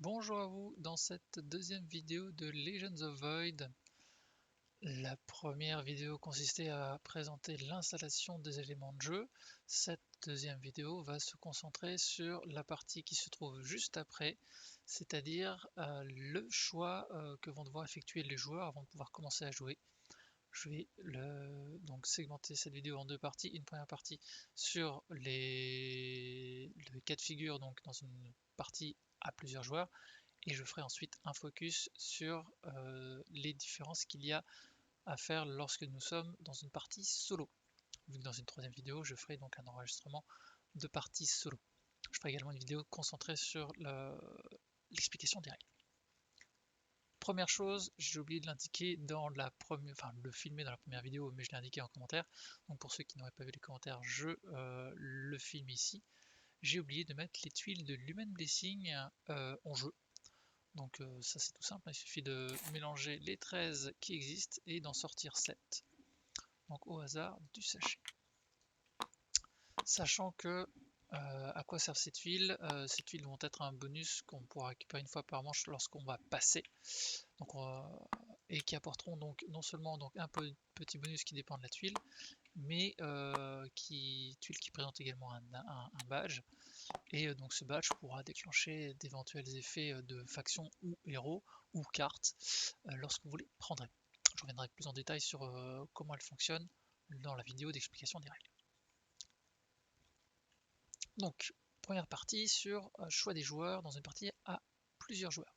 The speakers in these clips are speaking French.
Bonjour à vous dans cette deuxième vidéo de Legends of Void. La première vidéo consistait à présenter l'installation des éléments de jeu. Cette deuxième vidéo va se concentrer sur la partie qui se trouve juste après, c'est-à-dire le choix que vont devoir effectuer les joueurs avant de pouvoir commencer à jouer. Je vais donc segmenter cette vidéo en deux parties. Une première partie sur le cas de figure, donc dans une partie à plusieurs joueurs, et je ferai ensuite un focus sur les différences qu'il y a à faire lorsque nous sommes dans une partie solo. Vu que dans une troisième vidéo, je ferai donc un enregistrement de partie solo. Je ferai également une vidéo concentrée sur l'explication des règles. Première chose, j'ai oublié de l'indiquer dans la première, enfin le filmer dans la première vidéo, mais je l'ai indiqué en commentaire. Donc pour ceux qui n'auraient pas vu les commentaires, je le filme ici. J'ai oublié de mettre les tuiles de l'Human Blessing en jeu. Donc ça c'est tout simple, il suffit de mélanger les 13 qui existent et d'en sortir 7. Donc au hasard du sachet. Sachant que à quoi servent ces tuiles? Ces tuiles vont être un bonus qu'on pourra récupérer une fois par manche lorsqu'on va passer. Donc, et qui apporteront donc non seulement donc un petit bonus qui dépend de la tuile, mais tuile qui présente également un badge. Et donc ce badge pourra déclencher d'éventuels effets de faction ou héros ou cartes lorsque vous les prendrez. Je reviendrai plus en détail sur comment elles fonctionnent dans la vidéo d'explication des règles. Donc, première partie sur choix des joueurs dans une partie à plusieurs joueurs.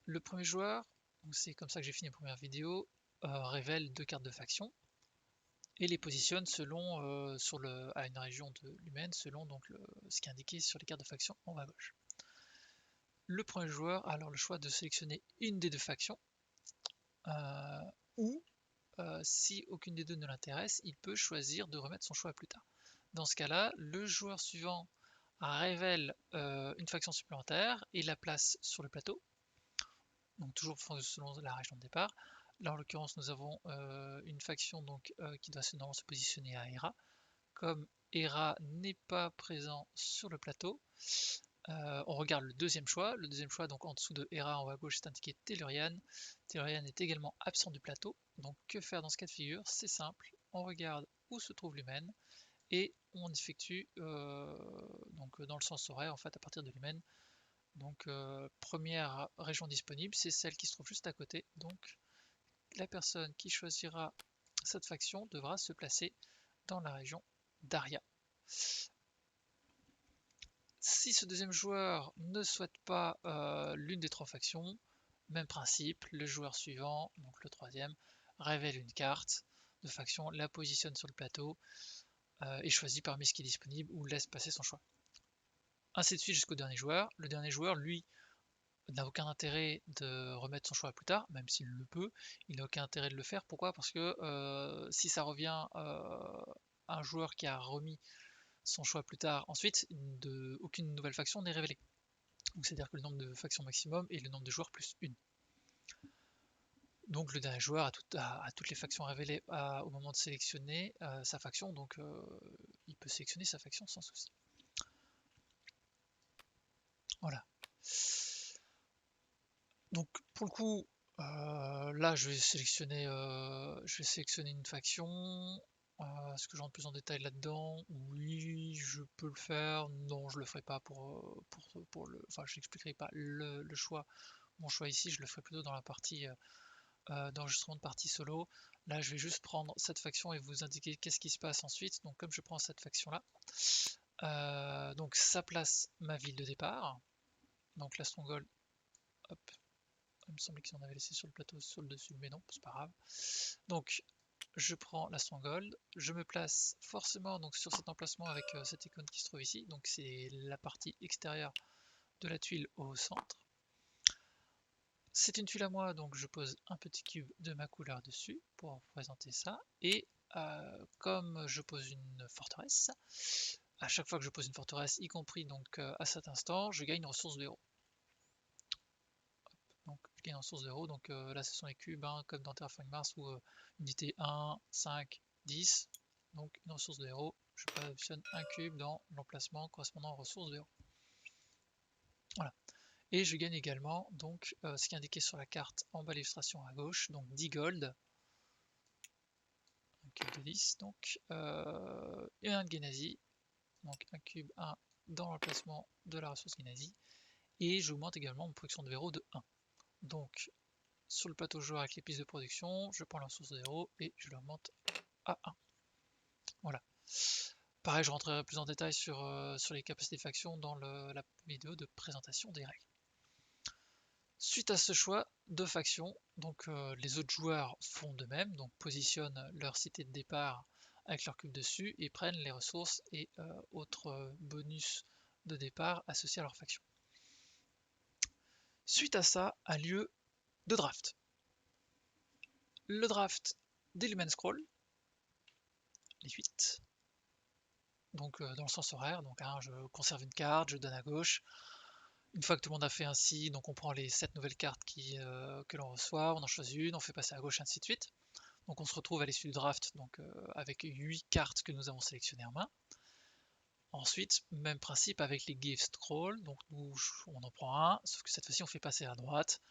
Le premier joueur, c'est comme ça que j'ai fini la première vidéo, révèle deux cartes de faction et les positionne selon à une région de l'humaine selon donc ce qui est indiqué sur les cartes de faction en bas à gauche. Le premier joueur a alors le choix de sélectionner une des deux factions ou si aucune des deux ne l'intéresse, il peut choisir de remettre son choix à plus tard. Dans ce cas-là, le joueur suivant révèle une faction supplémentaire et la place sur le plateau, donc toujours selon la région de départ. Là en l'occurrence nous avons une faction donc, qui doit normalement se positionner à Hera. Comme Hera n'est pas présent sur le plateau, on regarde le deuxième choix. Le deuxième choix, donc en dessous de Hera, en haut à gauche, c'est indiqué Tellurian. Tellurian est également absent du plateau. Donc que faire dans ce cas de figure? C'est simple. On regarde où se trouve l'humaine et on effectue donc dans le sens horaire en fait à partir de l'humaine. Donc première région disponible, c'est celle qui se trouve juste à côté. Donc la personne qui choisira cette faction devra se placer dans la région d'Aria. Si ce deuxième joueur ne souhaite pas l'une des trois factions, même principe, le joueur suivant, donc le troisième, révèle une carte de faction, la positionne sur le plateau et choisit parmi ce qui est disponible ou laisse passer son choix. Ainsi de suite jusqu'au dernier joueur. Le dernier joueur, lui, n'a aucun intérêt de remettre son choix plus tard, même s'il le peut, il n'a aucun intérêt de le faire. Pourquoi? Parce que si ça revient à un joueur qui a remis son choix plus tard, ensuite, aucune nouvelle faction n'est révélée. C'est-à-dire que le nombre de factions maximum est le nombre de joueurs plus une. Donc le dernier joueur a toutes les factions révélées au moment de sélectionner sa faction, donc il peut sélectionner sa faction sans souci. Voilà. Donc pour le coup, là je vais sélectionner une faction. Est-ce que je rentre plus en détail là-dedans? Oui, je peux le faire. Non, je le ferai pas enfin je n'expliquerai pas le choix. Mon choix ici, je le ferai plutôt dans la partie d'enregistrement de partie solo. Là, je vais juste prendre cette faction et vous indiquer qu'est-ce qui se passe ensuite. Donc comme je prends cette faction-là, donc ça place ma ville de départ. Donc la Stronghold, hop, il me semblait qu'ils en avaient laissé sur le plateau sur le dessus, mais non, c'est pas grave. Donc je prends la Stronghold, je me place forcément donc sur cet emplacement avec cette icône qui se trouve ici, donc c'est la partie extérieure de la tuile au centre. C'est une tuile à moi, donc je pose un petit cube de ma couleur dessus pour représenter ça. Et comme je pose une forteresse, à chaque fois que je pose une forteresse, y compris donc à cet instant, je gagne une ressource de héros. Donc je gagne une ressource de héros, donc là ce sont les cubes, hein, comme dans Terraforming Mars où unité 1, 5, 10, donc une ressource de héros, je positionne un cube dans l'emplacement correspondant aux ressources de héros. Voilà, Et je gagne également donc ce qui est indiqué sur la carte en bas de l'illustration à gauche, donc 10 gold, un cube de 10, donc, et un de Genazi, donc un cube 1 dans l'emplacement de la ressource Genazi, et j'augmente également mon production de héros de 1. Donc sur le plateau joueur avec les pistes de production, je prends la ressource de héros et je l'augmente à 1. Voilà. Pareil, je rentrerai plus en détail sur les capacités de faction dans la vidéo de présentation des règles. Suite à ce choix de faction, donc les autres joueurs font de même, donc positionnent leur cité de départ avec leur cube dessus et prennent les ressources et autres bonus de départ associés à leur faction. Suite à ça a lieu de draft. Le draft des Lumen Scroll, les 8, donc dans le sens horaire, donc je conserve une carte, je donne à gauche. Une fois que tout le monde a fait ainsi, donc on prend les 7 nouvelles cartes que l'on reçoit, on en choisit une, on fait passer à gauche, ainsi de suite. Donc on se retrouve à l'issue du draft donc, avec 8 cartes que nous avons sélectionnées en main. Ensuite, même principe avec les gift scrolls, donc on en prend un, sauf que cette fois-ci on fait passer à droite.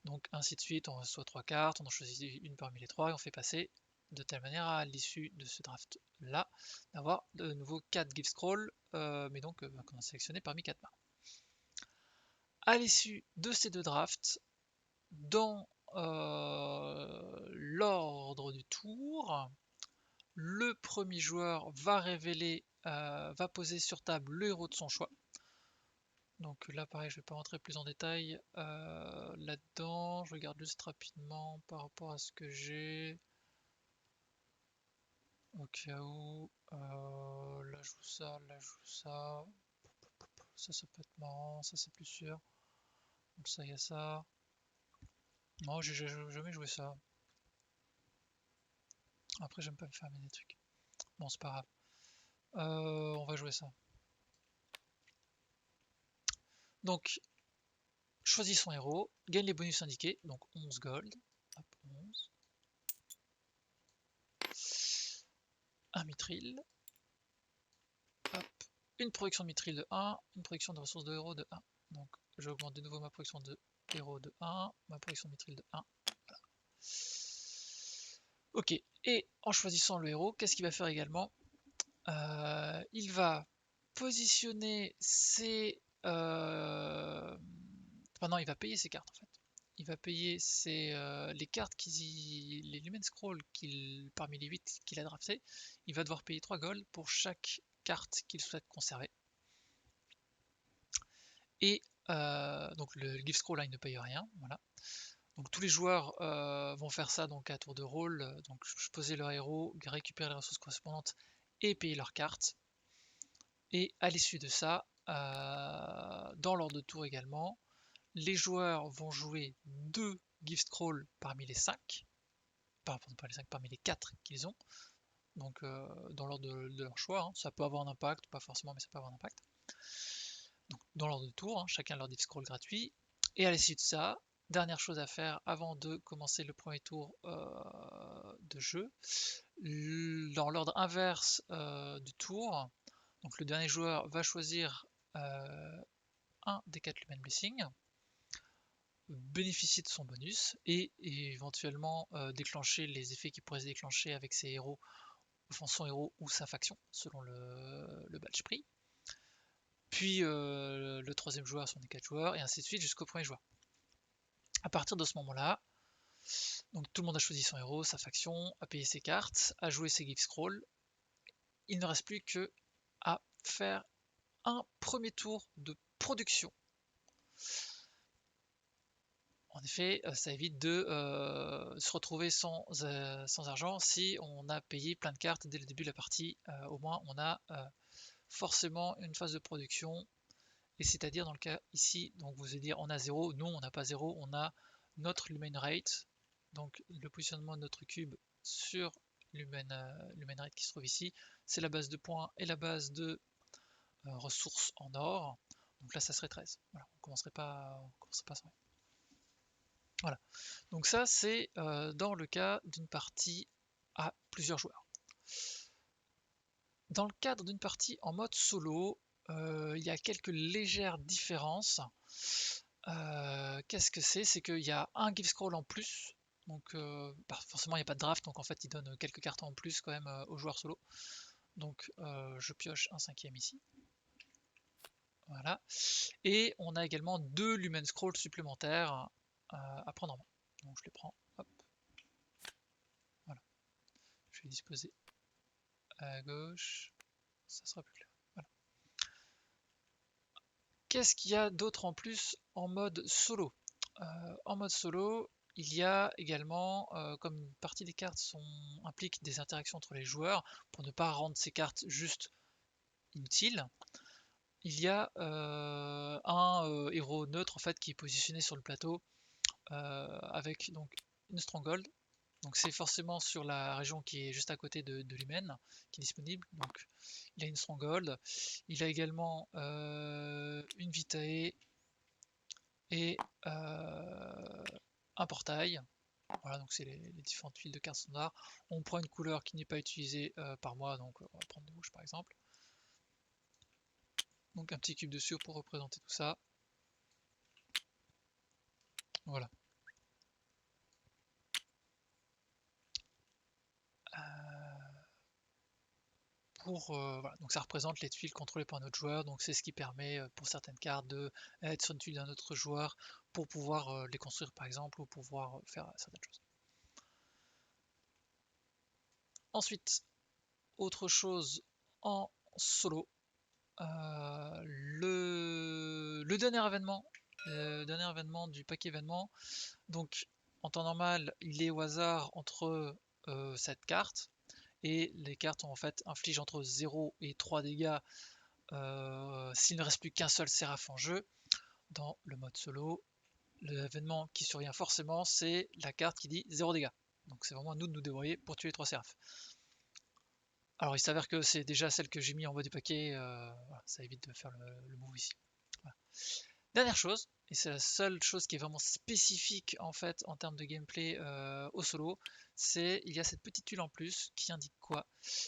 Donc ainsi de suite, on reçoit 3 cartes, on en choisit une parmi les 3 et on fait passer de telle manière à l'issue de ce draft là d'avoir de nouveau 4 gift scrolls, mais donc qu'on a sélectionné parmi 4 mains. À l'issue de ces deux drafts, dans l'ordre du tour, le premier joueur va révéler, va poser sur table le héros de son choix. Donc là pareil, je ne vais pas rentrer plus en détail là-dedans, je regarde juste rapidement par rapport à ce que j'ai. Au cas où, là je joue ça, là je joue ça. Ça peut être marrant, ça c'est plus sûr. Donc ça, il y a ça. Non, j'ai jamais joué ça. Après, j'aime pas me fermer des trucs. Bon, c'est pas grave. On va jouer ça. Donc, choisis son héros, gagne les bonus indiqués, donc 11 gold. Hop, 11. Un mithril. Hop. Une production de mithril de 1, une production de ressources de héros de 1. Donc, j'augmente de nouveau ma production de héros de 1, ma production de mithril de 1. Voilà. Ok, et en choisissant le héros, qu'est-ce qu'il va faire également? Il va positionner ses... Enfin non, il va payer ses cartes en fait. Il va payer les cartes, les Lumen Scroll parmi les 8 qu'il a drafté. Il va devoir payer 3 gold pour chaque carte qu'il souhaite conserver. Et donc le Gift Scroll là, il ne paye rien. Voilà. Donc tous les joueurs vont faire ça donc à tour de rôle. Donc poser leur héros, récupérer les ressources correspondantes et payer leurs cartes. Et à l'issue de ça, dans l'ordre de tour également, les joueurs vont jouer 2 gift scrolls parmi les 5, pardon, pas les 5, parmi les 4 qu'ils ont, donc dans l'ordre de leur choix, hein. Ça peut avoir un impact, pas forcément, mais ça peut avoir un impact. Donc dans l'ordre de tour, hein, chacun leur gift scroll gratuit, et à l'issue de ça, dernière chose à faire avant de commencer le premier tour de jeu, dans l'ordre inverse du tour, donc le dernier joueur va choisir un des 4 Lumen Blessing, bénéficier de son bonus et éventuellement déclencher les effets qu'il pourrait se déclencher avec ses héros, enfin son héros ou sa faction, selon le badge prix. Puis le troisième joueur sont des 4 joueurs, et ainsi de suite jusqu'au premier joueur. À partir de ce moment-là, donc tout le monde a choisi son héros, sa faction, a payé ses cartes, a joué ses gift scrolls. Il ne reste plus que à faire un premier tour de production. En effet, ça évite de se retrouver sans argent si on a payé plein de cartes dès le début de la partie. Au moins, on a forcément une phase de production. Et c'est-à-dire, dans le cas ici, donc vous allez dire on a 0. Non, on n'a pas 0. On a notre Lumen Rate, donc le positionnement de notre cube sur Lumen Rate qui se trouve ici. C'est la base de points et la base de ressources en or. Donc là, ça serait 13. Voilà, on ne commencerait pas sans rien. Voilà, donc ça c'est dans le cas d'une partie à plusieurs joueurs. Dans le cadre d'une partie en mode solo, il y a quelques légères différences. Qu'est-ce que c'est? C'est qu'il y a un give scroll en plus. Donc forcément il n'y a pas de draft, donc en fait il donne quelques cartes en plus quand même aux joueurs solo. Donc je pioche un 5e ici. Voilà. Et on a également 2 Lumen Scrolls supplémentaires à prendre en main. Donc je les prends. Hop. Voilà. Je vais disposer à gauche. Ça sera plus clair. Voilà. Qu'est-ce qu'il y a d'autre en plus en mode solo? En mode solo, il y a également, comme une partie des cartes impliquent des interactions entre les joueurs, pour ne pas rendre ces cartes juste inutiles, il y a un héros neutre en fait qui est positionné sur le plateau avec donc une Stronghold. Donc c'est forcément sur la région qui est juste à côté de Lumen qui est disponible. Donc il a une Stronghold. Il a également une Vitae et un portail. Voilà, donc c'est les différentes files de cartes standards. On prend une couleur qui n'est pas utilisée par moi, donc on va prendre le rouge par exemple. Donc un petit cube dessus pour représenter tout ça. Voilà. Voilà. Donc ça représente les tuiles contrôlées par notre joueur, donc c'est ce qui permet pour certaines cartes d'être sur une tuile d'un autre joueur pour pouvoir les construire par exemple ou pouvoir faire certaines choses. Ensuite, autre chose en solo, le dernier événement du paquet événement. Donc en temps normal, il est au hasard entre cette carte et les cartes en fait infligent entre 0 et 3 dégâts s'il ne reste plus qu'un seul séraph en jeu. Dans le mode solo, l'événement qui survient forcément, c'est la carte qui dit 0 dégâts. Donc c'est vraiment à nous de nous débrouiller pour tuer les 3 séraphs. Alors il s'avère que c'est déjà celle que j'ai mis en bas du paquet, voilà, ça évite de faire le move ici. Voilà. Dernière chose, et c'est la seule chose qui est vraiment spécifique en fait en termes de gameplay au solo, c'est il y a cette petite tuile en plus qui indique quoi?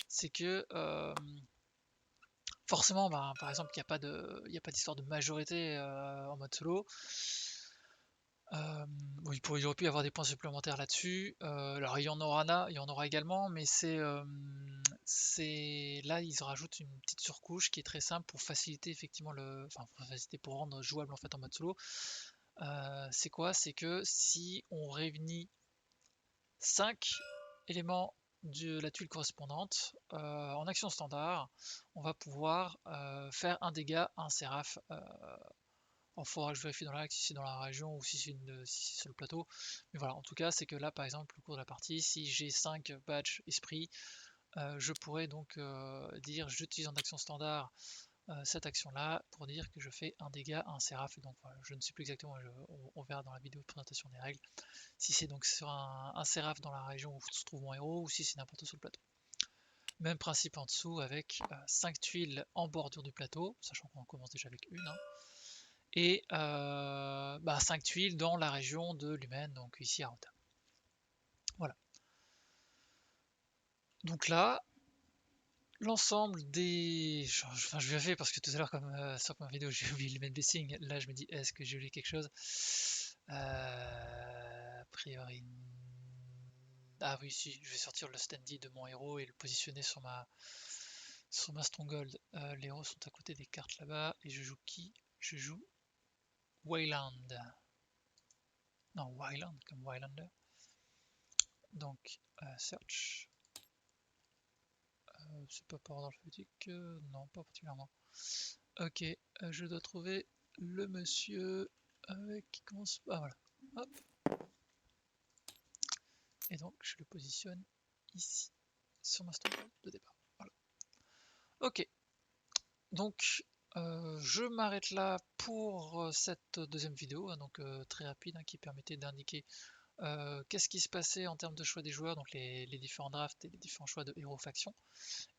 C'est que forcément, bah, par exemple, il n'y a pas d'histoire de majorité en mode solo. Bon, il aurait pu y avoir des points supplémentaires là-dessus. Alors il y en aura également, mais c'est là ils rajoutent une petite surcouche qui est très simple pour faciliter effectivement pour rendre jouable en fait en mode solo. C'est quoi? C'est que si on réunit 5 éléments de la tuile correspondante en action standard, on va pouvoir faire un dégât à un séraph. Il faudra que je vérifie dans la si c'est dans la région ou si c'est sur le plateau. Mais voilà, en tout cas, c'est que là, par exemple, au cours de la partie, si j'ai 5 badges esprit, je pourrais donc dire j'utilise en action standard cette action-là pour dire que je fais un dégât à un séraph. Donc voilà, je ne sais plus exactement, on verra dans la vidéo de présentation des règles, si c'est donc sur un séraph dans la région où se trouve mon héros ou si c'est n'importe où sur le plateau. Même principe en dessous avec 5 tuiles en bordure du plateau, sachant qu'on commence déjà avec une. Et 5 tuiles dans la région de Lumen, donc ici à Rotterdam. Voilà. Donc là, l'ensemble des... Enfin, je vérifie parce que tout à l'heure, comme sur ma vidéo, j'ai oublié le Lumen Blessing. Là, je me dis, est-ce que j'ai oublié quelque chose a priori... Ah oui, si, je vais sortir le standy de mon héros et le positionner sur ma Stronghold. Les héros sont à côté des cartes là-bas. Et je joue qui? Je joue Wayland. Non, Wayland, comme Waylander. Donc, search. C'est pas par ordre alphabétique, non, pas particulièrement. Ok, je dois trouver le monsieur qui commence. Ah voilà. Hop. Et donc, je le positionne ici, sur ma stronghold de départ. Voilà. Ok. Donc, je m'arrête là pour cette deuxième vidéo, hein, donc très rapide, hein, qui permettait d'indiquer qu'est-ce qui se passait en termes de choix des joueurs, donc les différents drafts et les différents choix de héros faction,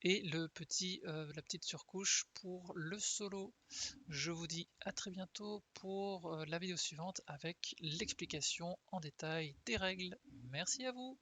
et la petite surcouche pour le solo. Je vous dis à très bientôt pour la vidéo suivante avec l'explication en détail des règles. Merci à vous.